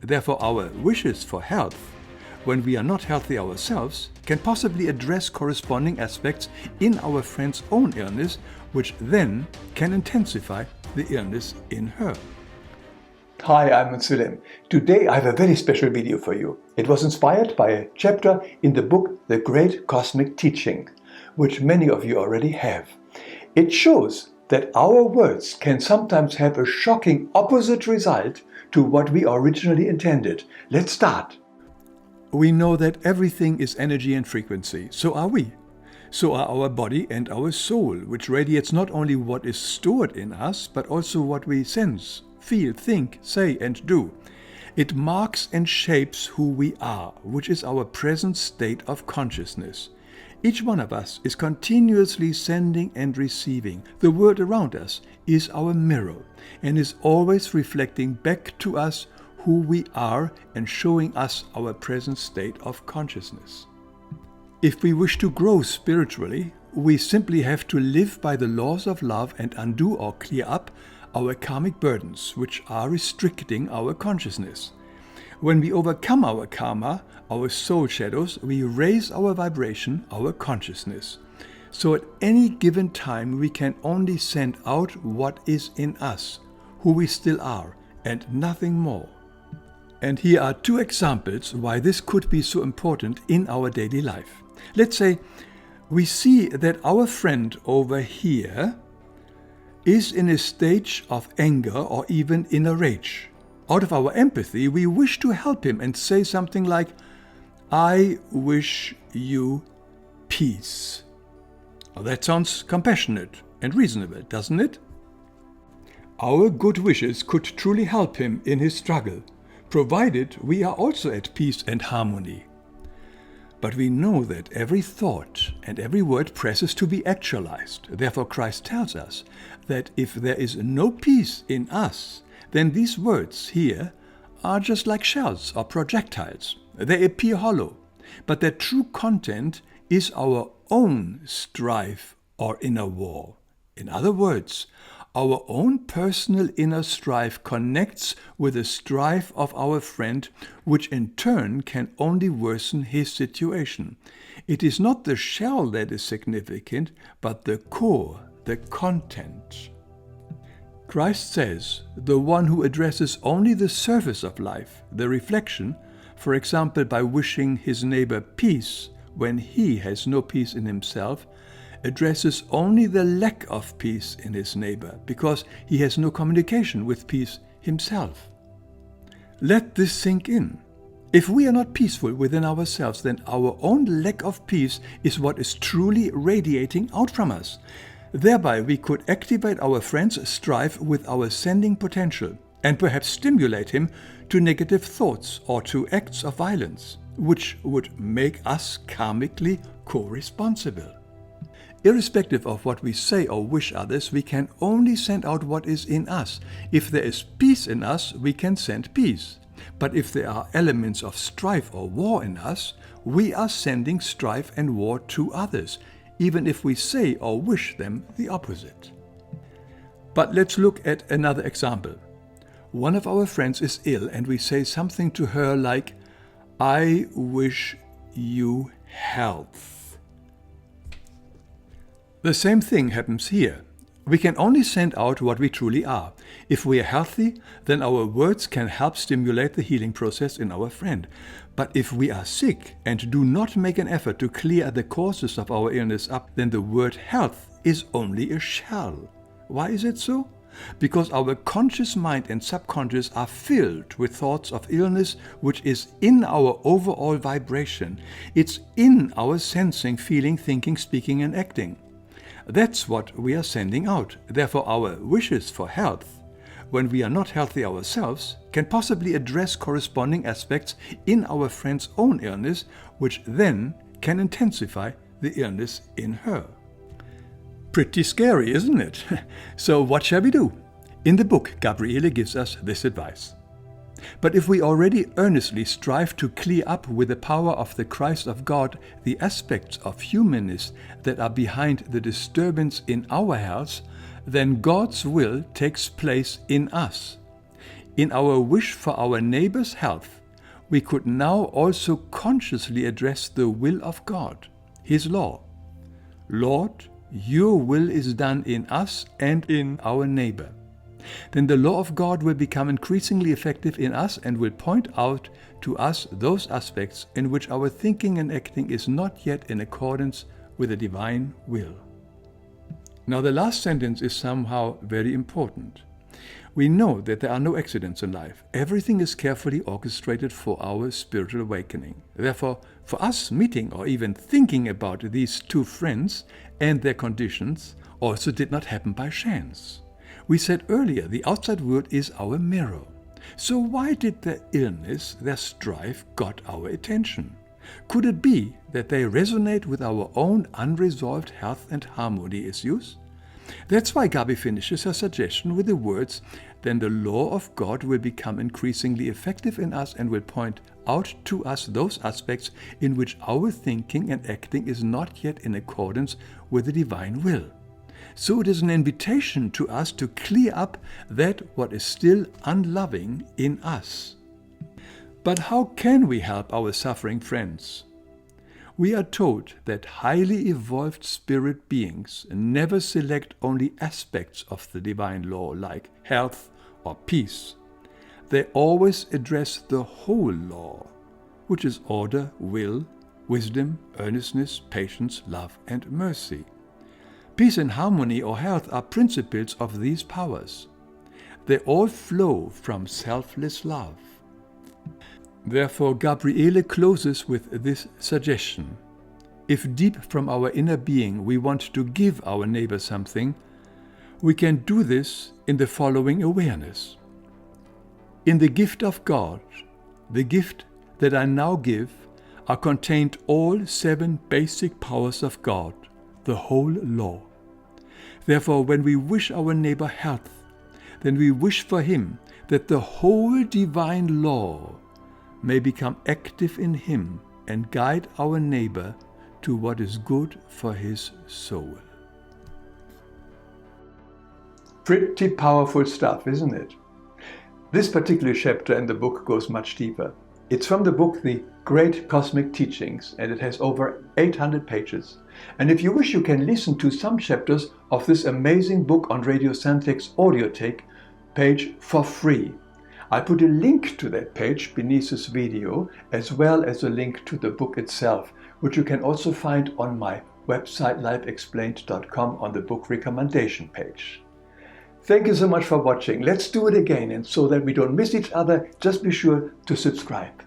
Therefore, our wishes for health, when we are not healthy ourselves, can possibly address corresponding aspects in our friend's own illness, which then can intensify the illness in her. Hi, I'm Hans Wilhelm. Today I have a very special video for you. It was inspired by a chapter in the book The Great Cosmic Teaching, which many of you already have. It shows that our words can sometimes have a shocking opposite result to what we originally intended. Let's start. We know that everything is energy and frequency. So are we. So are our body and our soul, which radiates not only what is stored in us, but also what we sense, feel, think, say, and do. It marks and shapes who we are, which is our present state of consciousness. Each one of us is continuously sending and receiving. The world around us is our mirror and is always reflecting back to us who we are and showing us our present state of consciousness. If we wish to grow spiritually, we simply have to live by the laws of love and undo or clear up our karmic burdens, which are restricting our consciousness. When we overcome our karma, our soul shadows, we raise our vibration, our consciousness. So at any given time, we can only send out what is in us, who we still are, and nothing more. And here are two examples why this could be so important in our daily life. Let's say we see that our friend over here is in a stage of anger or even in a rage. Out of our empathy, we wish to help him and say something like, "I wish you peace." Well, that sounds compassionate and reasonable, doesn't it? Our good wishes could truly help him in his struggle, provided we are also at peace and harmony. But we know that every thought and every word presses to be actualized. Therefore, Christ tells us that if there is no peace in us, then these words here are just like shells or projectiles. They appear hollow, but their true content is our own strife or inner war. In other words, our own personal inner strife connects with the strife of our friend, which in turn can only worsen his situation. It is not the shell that is significant, but the core, the content. Christ says, the one who addresses only the surface of life, the reflection, for example by wishing his neighbor peace when he has no peace in himself, addresses only the lack of peace in his neighbor, because he has no communication with peace himself. Let this sink in. If we are not peaceful within ourselves, then our own lack of peace is what is truly radiating out from us. Thereby we could activate our friend's strife with our sending potential, and perhaps stimulate him to negative thoughts or to acts of violence, which would make us karmically co-responsible. Irrespective of what we say or wish others, we can only send out what is in us. If there is peace in us, we can send peace. But if there are elements of strife or war in us, we are sending strife and war to others, even if we say or wish them the opposite. But let's look at another example. One of our friends is ill and we say something to her like, "I wish you health." The same thing happens here. We can only send out what we truly are. If we are healthy, then our words can help stimulate the healing process in our friend. But if we are sick and do not make an effort to clear the causes of our illness up, then the word health is only a shell. Why is it so? Because our conscious mind and subconscious are filled with thoughts of illness, which is in our overall vibration. It's in our sensing, feeling, thinking, speaking, and acting. That's what we are sending out. Therefore, our wishes for health, when we are not healthy ourselves, can possibly address corresponding aspects in our friend's own illness, which then can intensify the illness in her. Pretty scary, isn't it? So what shall we do? In the book, Gabriele gives us this advice. But if we already earnestly strive to clear up with the power of the Christ of God the aspects of humanness that are behind the disturbance in our health, then God's will takes place in us. In our wish for our neighbor's health, we could now also consciously address the will of God, His law. Lord, your will is done in us and in our neighbor. Then the law of God will become increasingly effective in us and will point out to us those aspects in which our thinking and acting is not yet in accordance with the divine will. Now the last sentence is somehow very important. We know that there are no accidents in life. Everything is carefully orchestrated for our spiritual awakening. Therefore, for us meeting or even thinking about these two friends and their conditions also did not happen by chance. We said earlier, the outside world is our mirror. So why did their illness, their strife, got our attention? Could it be that they resonate with our own unresolved health and harmony issues? That's why Gabi finishes her suggestion with the words, then the law of God will become increasingly effective in us and will point out to us those aspects in which our thinking and acting is not yet in accordance with the divine will. So it is an invitation to us to clear up that what is still unloving in us. But how can we help our suffering friends? We are told that highly evolved spirit beings never select only aspects of the divine law like health or peace. They always address the whole law, which is order, will, wisdom, earnestness, patience, love, and mercy. Peace and harmony or health are principles of these powers. They all flow from selfless love. Therefore, Gabriele closes with this suggestion. If deep from our inner being we want to give our neighbor something, we can do this in the following awareness. In the gift of God, the gift that I now give, are contained all 7 basic powers of God, the whole law. Therefore, when we wish our neighbor health, then we wish for him that the whole divine law may become active in him and guide our neighbor to what is good for his soul. Pretty powerful stuff, isn't it? This particular chapter in the book goes much deeper. It's from the book The Great Cosmic Teachings, and it has over 800 pages. And if you wish, you can listen to some chapters of this amazing book on Radio Santec's audiothek page for free. I put a link to that page beneath this video, as well as a link to the book itself, which you can also find on my website lifeexplained.com on the book recommendation page. Thank you so much for watching. Let's do it again, and so that we don't miss each other, just be sure to subscribe.